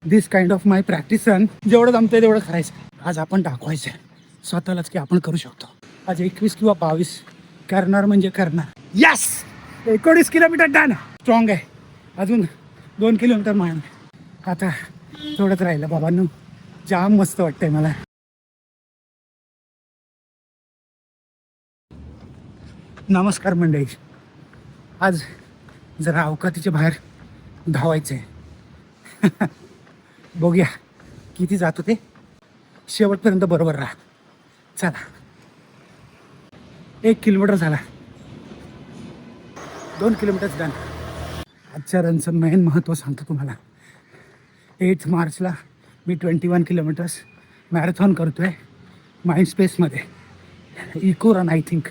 This kind of my practice run. जेवढं जमतंय तेवढं करायचं. आज आपण दाखवायचं स्वतःलाच की आपण करू शकतो. आज 21 किंवा 22 करणार म्हणजे करणार. Yes, 19 kilometre done. स्ट्रॉंग आहे. अजून 2 किलोमीटर मान. आता थोडंच राहिलं बाबांनो. जाम मस्त वाटतंय मला. नमस्कार मंडळी. आज जरा अवकातीच्या बाहेर धावायचं आहे. बघूया किती जातो ते. शेवटपर्यंत बरोबर राहा. चला, 1 किलोमीटर झाला. 2 किलोमीटर डन. आजच्या रनचं मेन महत्त्व सांगतो तुम्हाला. 8 मार्चला मी 21 किलोमीटर्स मॅरेथॉन करतो आहे माइंड स्पेसमध्ये. Echo run I think.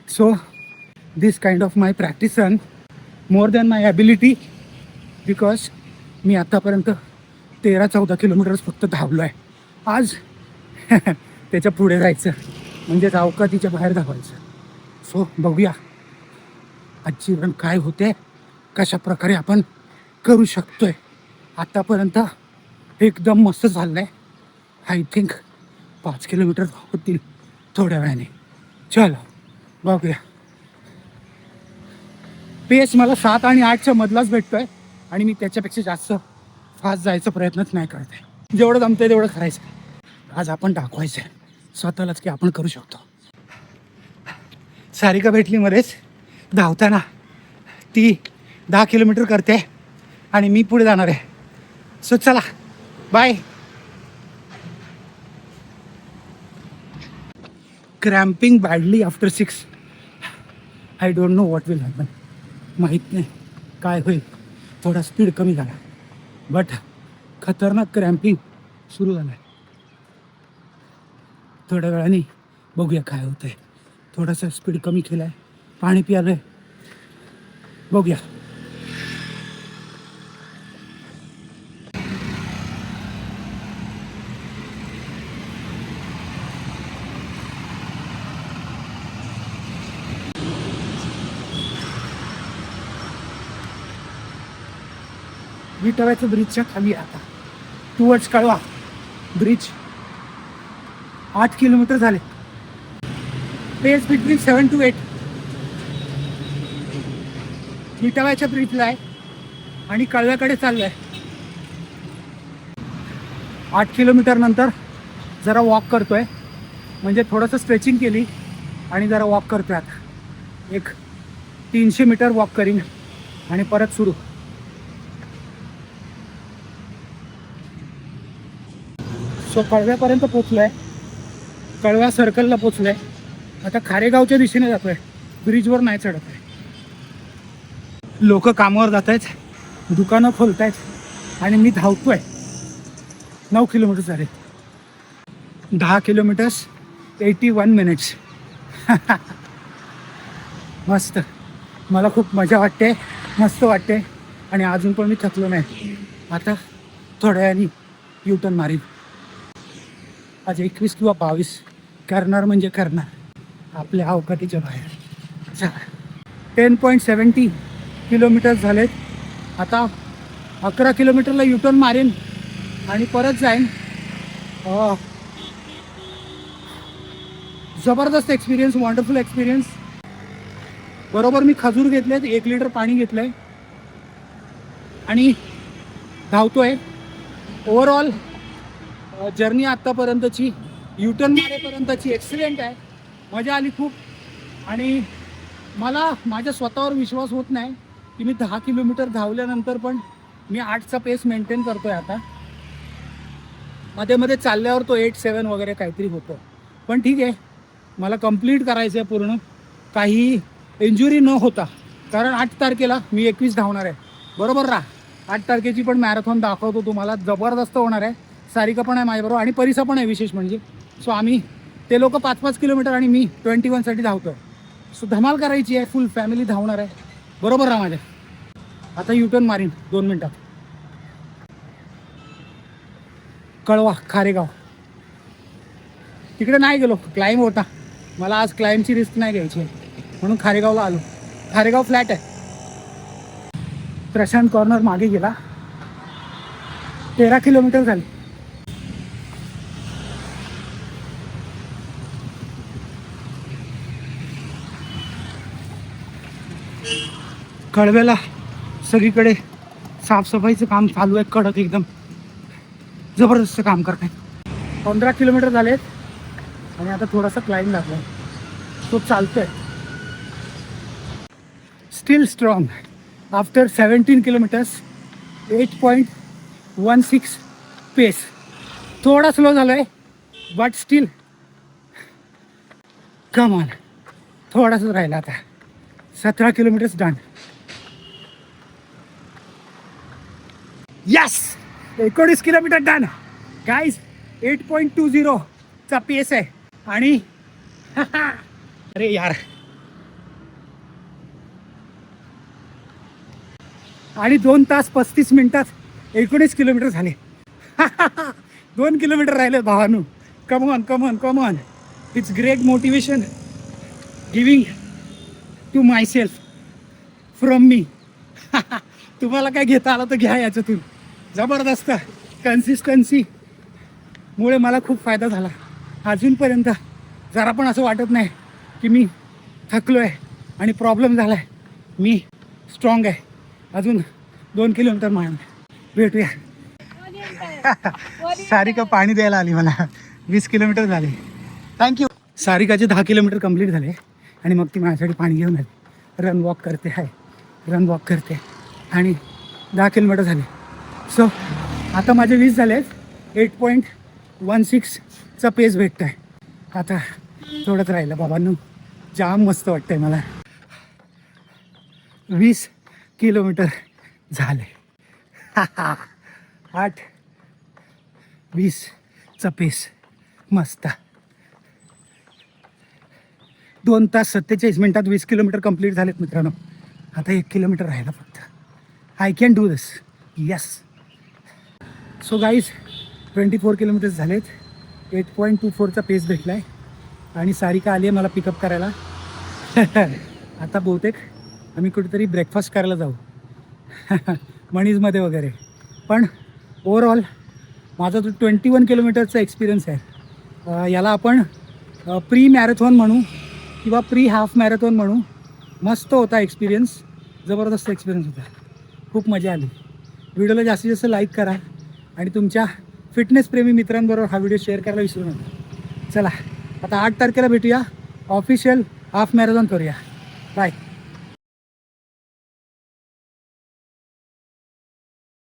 So this kind of my practice run more than my ability. Because मी आत्तापर्यंत 13-14 किलोमीटर्स फक्त धावलो आहे. आज त्याच्या पुढे जायचं म्हणजेच अवकातीच्या बाहेर धावायचं. सो बघूया आजची रन काय होते, कशा प्रकारे आपण करू शकतोय. आत्तापर्यंत एकदम मस्त चाललं आहे. आय थिंक 5 किलोमीटर होतील थोड्या वेळाने. चलो बघूया. पेस मला 7 आणि 8च्या मधलाच भेटतो आहे आणि मी त्याच्यापेक्षा जास्त फास्ट जायचा प्रयत्नच नाही करत आहे. जेवढं जमतंय तेवढं करायचं. आज आपण दाखवायचं स्वतःलाच की आपण करू शकतो. सारिका भेटली मध्येच धावताना. ती 10 किलोमीटर करते आणि मी पुढे जाणार आहे. सो चला bye. Cramping badly after 6. I don't know what will happen. माहीत नाही काय होईल. थोडा स्पीड कमी झाला बट खतरनाक क्रॅम्पिंग सुरू झालं आहे. थोड्या वेळाने बघूया काय होतं आहे. थोडासा स्पीड कमी केला आहे. पाणी पियालं आहे. बघूया. विटाव्याचं ब्रिजच्या खाली आता टुवर्ड्स कळवा ब्रिज. 8 किलोमीटर झाले. पेस बिटवीन 7 to 8. विटाव्याच्या ब्रिजला आहे आणि कळव्याकडे चाललो आहे. 8 किलोमीटर नंतर जरा वॉक करतोय. म्हणजे थोडंसं स्ट्रेचिंग केली आणि जरा वॉक करतोय. आता एक 300 मीटर वॉक करीन आणि परत सुरू. सो कळव्यापर्यंत पोचलो आहे. कळव्या सर्कलला पोचलो आहे. आता खारेगावच्या दिशेने जातो आहे. ब्रिजवर नाही चढत आहे. लोक कामावर जात आहेत, दुकानं खोलत आहेत आणि मी धावतो आहे. 9 किलोमीटर झाले. 10 किलोमीटर्स 81 मिनिट्स. मस्त. मला खूप मजा वाटते, मस्त वाटते आणि अजून पण मी थकलो नाही. आता थोड्या वेळाने युटर्न मारीन. आज 21 किंवा 22 करणार म्हणजे करणार. आपल्या अवकातीच्या बाहेर. चला, 10.70 किलोमीटर झालेत. आता 11 किलोमीटरला युटर्न मारेन आणि परत जाईन. जबरदस्त एक्सपिरियन्स, वंडरफुल एक्सपिरियन्स. बरोबर मी खजूर घेतलेत, 1 लिटर पाणी घेतलं आहे आणि धावतो आहे. ओव्हरऑल जर्नी आत्तापर्यंतची युटर्न मारेपर्यंतची एक्सिलेंट आहे. मजा आली खूप. आणि मला माझ्या स्वतःवर विश्वास होत नाही की मी 10 किलोमीटर धावल्यानंतर पण मी 8चा पेस मेंटेन करतो आहे. आता मध्ये मध्ये चालल्यावर तो 8-7 वगैरे काहीतरी होतं. पण ठीक आहे, मला कंप्लीट करायचं आहे पूर्ण, काही इंजुरी न होता. कारण 8 तारखेला मी 21 धावणार आहे. बरोबर राहा. 8 तारखेची पण मॅरेथॉन दाखवतो तुम्हाला. जबरदस्त होणार आहे. सारिका पण आहे माझ्याबरोबर आणि परिसा पण आहे विशेष म्हणजे. सो आम्ही ते लोक 5-5 किलोमीटर आणि मी 21साठी धावतो. सो धमाल करायची आहे. फुल फॅमिली धावणार आहे. बरोबर राहा माझ्या. आता युटर्न मारीन 2 मिनटात. कळवा खारेगाव तिकडे नाही गेलो. क्लाइंब होता. मला आज क्लाइंबची रिस्क नाही घ्यायची आहे म्हणून खारेगावला आलो. खारेगाव फ्लॅट आहे. प्रशांत कॉर्नर मागे गेला. 13 किलोमीटर झाले. कळव्याला सगळीकडे साफसफाईचं काम चालू आहे. कडक एकदम जबरदस्त काम करत आहेत. 15 किलोमीटर झालेत आणि आता थोडासा क्लाइंब लागला. तो चालतोय. Steel strong after 17 kilometres. 8.16 पेस. थोडा स्लो झालो आहे बट स्टील कम ऑन. थोडासाच राहिला आता. 17 kilometres done. Yes 19 kilometre done guys. 8.20 चा पेस आहे आणि अरे यार आणि 2 तास 35 मिनिटात 19 किलोमीटर झाले. 2 किलोमीटर राहिले भावानू. Come on come on come on. It's great motivation giving to myself from me. तुम्हाला काय घेता आलं तर घ्या याच्यातून. जबरदस्त कन्सिस्टन्सीमुळे मला खूप फायदा झाला. अजूनपर्यंत जरा पण असं वाटत नाही की मी थकलो आहे आणि प्रॉब्लेम झाला आहे. मी स्ट्रॉंग आहे. अजून 2 किलोमीटर मान भेटूया. सारिका पाणी द्यायला आली मला. 20 किलोमीटर झाले. थँक्यू. सारिकाचे 10 किलोमीटर कंप्लीट झाले आणि मग ती माझ्यासाठी पाणी घेऊन आली. रन वॉक करते रन वॉक करते आणि 10 किलोमीटर झाले. सो आता माझे 20 झाले आहेत. 8.16चा पेस भेटतो आहे. आता थोडंच राहिलं बाबांनो. जाम मस्त वाटतंय मला. 20 किलोमीटर झाले. 8:20चा पेस मस्त. 2 तास 47 मिनिटात 20 किलोमीटर कंप्लीट झालेत मित्रांनो. आता 1 किलोमीटर राहिला फक्त. I can do this. Yes. So guys 24 kilometres झालेत. 8.24चा पेस भेटला आहे आणि सारिका आली आहे मला पिकअप करायला. आता बहुतेक आम्ही कुठेतरी ब्रेकफास्ट करायला जाऊ मणीजमध्ये वगैरे. पण ओव्हरऑल माझा जो 21 किलोमीटरचा एक्सपिरियन्स आहे याला आपण प्री मॅरेथॉन म्हणू किंवा प्री हाफ मॅरेथॉन म्हणू. मस्त होता एक्सपिरियन्स. जबरदस्त एक्सपिरियन्स होता. खूप मजा आली. व्हिडिओला जास्तीत जास्त लाईक करा आणि तुमच्या फिटनेसप्रेमी मित्रांबरोबर हा व्हिडिओ शेअर करायला विसरू नका. चला आता 8 तारखेला भेटूया. ऑफिशियल हाफ मॅरेथॉन करूया. बाय.